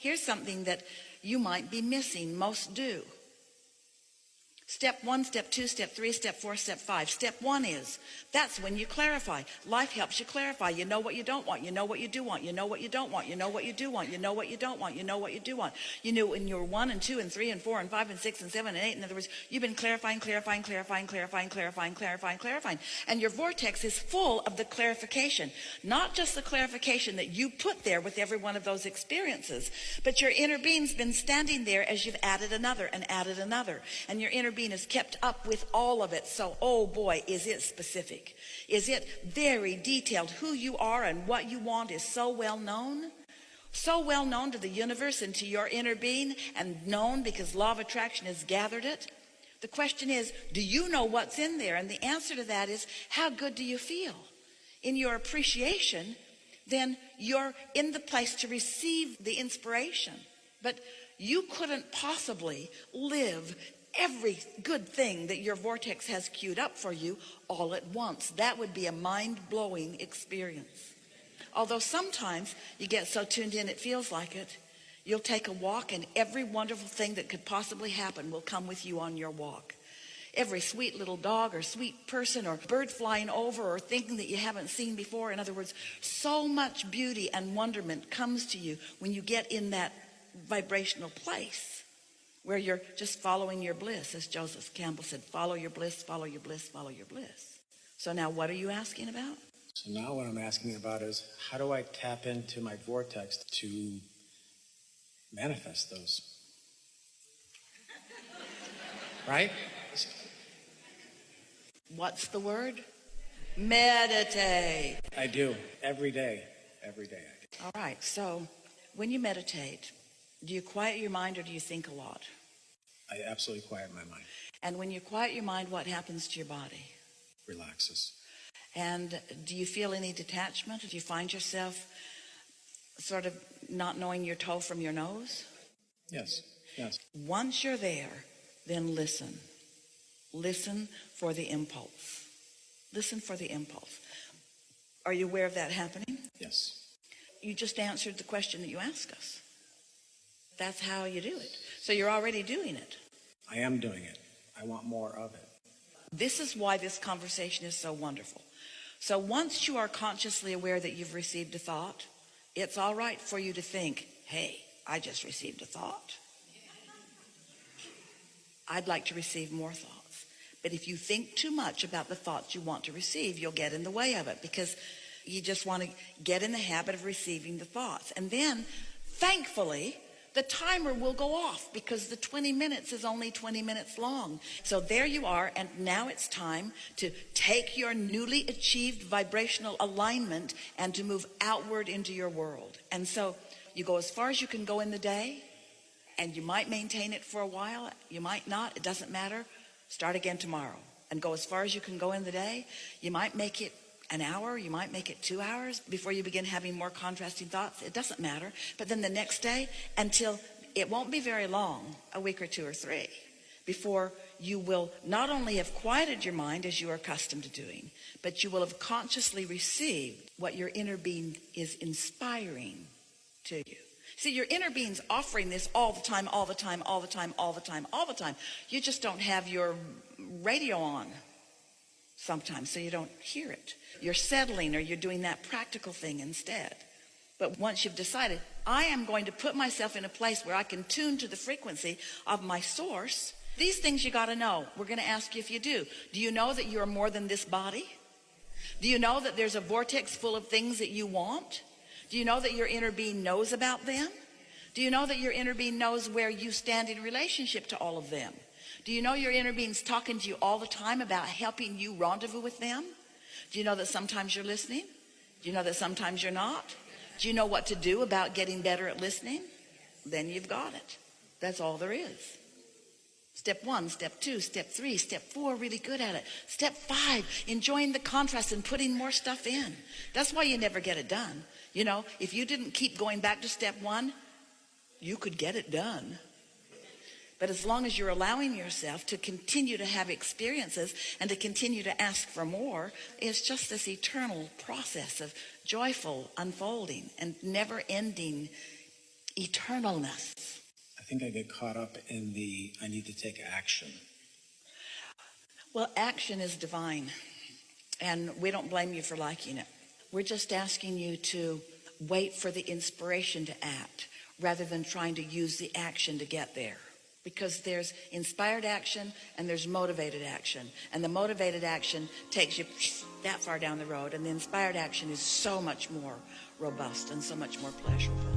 Here's something that you might be missing. Most do. Step 1, step 2, step 3, step 4, step 5. Step 1 is, that's when you clarify. Life helps you clarify. You know what you don't want. You know what you do want. You know what you don't want. You know what you do want. You know what you don't want. You know what you do want. You knew when you were 1 and 2 and 3 and 4 and 5 and 6 and 7 and 8. In other words, you've been clarifying. And your vortex is full of the clarification. Not just the clarification that you put there with every one of those experiences, but your inner being's been standing there as you've added another and added another. And your inner being has kept up with all of it. So, oh boy, is it specific. Is it very detailed? Who you are and what you want is so well known. So well known to the universe and to your inner being, and known because law of attraction has gathered it. The question is, do you know what's in there? And the answer to that is, how good do you feel? In your appreciation, then you're in the place to receive the inspiration. But you couldn't possibly live every good thing that your vortex has queued up for you all at once. That would be a mind-blowing experience. Although sometimes you get so tuned in it feels like it. You'll take a walk and every wonderful thing that could possibly happen will come with you on your walk. Every sweet little dog or sweet person or bird flying over or thinking that you haven't seen before. In other words, so much beauty and wonderment comes to you when you get in that vibrational place where you're just following your bliss. As Joseph Campbell said, follow your bliss, follow your bliss, follow your bliss. So now what are you asking about? So now what I'm asking about is, how do I tap into my vortex to manifest those? Right? What's the word? Meditate. I do. Every day. Every day I do. All right. So when you meditate, do you quiet your mind or do you think a lot? I absolutely quiet my mind. And when you quiet your mind, what happens to your body? Relaxes. And do you feel any detachment? Do you find yourself sort of not knowing your toe from your nose? Yes. Yes. Once you're there, then listen. Listen for the impulse. Listen for the impulse. Are you aware of that happening? Yes. You just answered the question that you asked us. That's how you do it. So you're already doing it. I am doing it. I want more of it. This is why this conversation is so wonderful. So once you are consciously aware that you've received a thought, it's all right for you to think, hey, I just received a thought. I'd like to receive more thoughts. But if you think too much about the thoughts you want to receive, you'll get in the way of it because you just want to get in the habit of receiving the thoughts. And then, thankfully, the timer will go off because the 20 minutes is only 20 minutes long. So there you are, and now it's time to take your newly achieved vibrational alignment and to move outward into your world. And so you go as far as you can go in the day, and you might maintain it for a while, you might not, it doesn't matter. Start again tomorrow and go as far as you can go in the day. You might make it an hour, you might make it 2 hours before you begin having more contrasting thoughts. It doesn't matter. But then the next day, until it won't be very long, a week or 2 or 3, before you will not only have quieted your mind as you are accustomed to doing, but you will have consciously received what your inner being is inspiring to you. See, your inner being's offering this all the time, all the time, all the time, all the time, all the time. You just don't have your radio on sometimes, so you don't hear it. You're settling or you're doing that practical thing instead. But once you've decided, I am going to put myself in a place where I can tune to the frequency of my source, these things you got to know. We're going to ask you if you do. Do you know that you're more than this body? Do you know that there's a vortex full of things that you want? Do you know that your inner being knows about them? Do you know that your inner being knows where you stand in relationship to all of them? Do you know your inner being's talking to you all the time about helping you rendezvous with them? Do you know that sometimes you're listening? Do you know that sometimes you're not? Do you know what to do about getting better at listening? Then you've got it. That's all there is. Step 1, step 2, step 3, step 4, really good at it. Step 5, enjoying the contrast and putting more stuff in. That's why you never get it done. You know, if you didn't keep going back to step 1, you could get it done. But as long as you're allowing yourself to continue to have experiences and to continue to ask for more, it's just this eternal process of joyful unfolding and never-ending eternalness. I think I get caught up in I need to take action. Well, action is divine, and we don't blame you for liking it. We're just asking you to wait for the inspiration to act rather than trying to use the action to get there. Because there's inspired action and there's motivated action. And the motivated action takes you that far down the road, and the inspired action is so much more robust and so much more pleasurable.